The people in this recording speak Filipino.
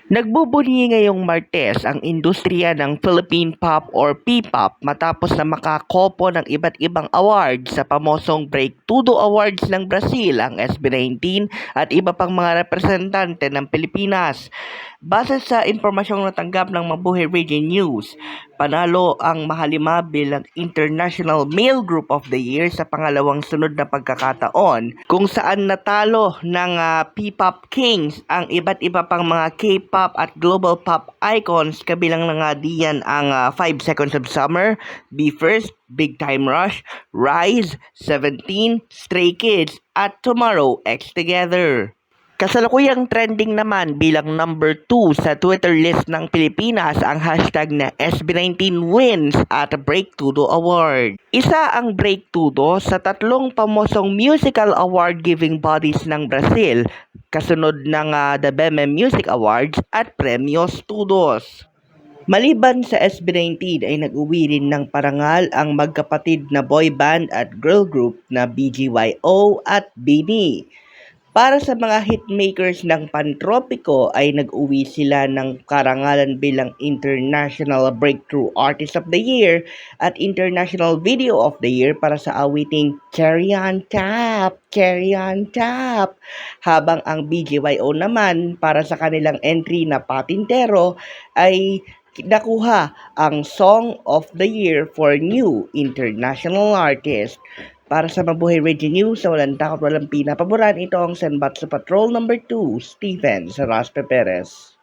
Nagbubunyi ngayong Martes ang industriya ng Philippine Pop or P-Pop matapos na makakopo ng iba't ibang awards sa pamosong Breaktudo Awards ng Brazil ang SB19 at iba pang mga representante ng Pilipinas. Base sa impormasyong natanggap ng Mabuhay Radio News, panalo ang Mahalima bilang International Male Group of the Year sa pangalawang sunod na pagkakataon kung saan natalo ng P-Pop Kings ang iba't iba pang mga K-pop at global pop icons kabilang na nga diyan ang 5 Seconds of Summer, Be First, Big Time Rush, Rise, 17, Stray Kids at Tomorrow X Together. Kasalukuyang trending naman bilang number 2 sa Twitter list ng Pilipinas ang hashtag na SB19Wins at Breaktudo Award. Isa ang Breaktudo sa tatlong pamosong musical award-giving bodies ng Brazil, kasunod ng The BEME Music Awards at Premios Tudos. Maliban sa SB19 ay nag-uwi rin ng parangal ang magkapatid na boy band at girl group na BGYO at BINI. Para sa mga hitmakers ng Pantropiko ay nag-uwi sila ng karangalan bilang International Breakthrough Artist of the Year at International Video of the Year para sa awiting Cherry on Top, Cherry on Top. Habang ang BGYO naman para sa kanilang entry na Patintero ay nakuha ang Song of the Year for New International Artist. Para sa Mabuhay Radio News sa walang takot walang pinapaboran, ito ang Senbat sa Patrol number 2, Stephen Saraspe Perez.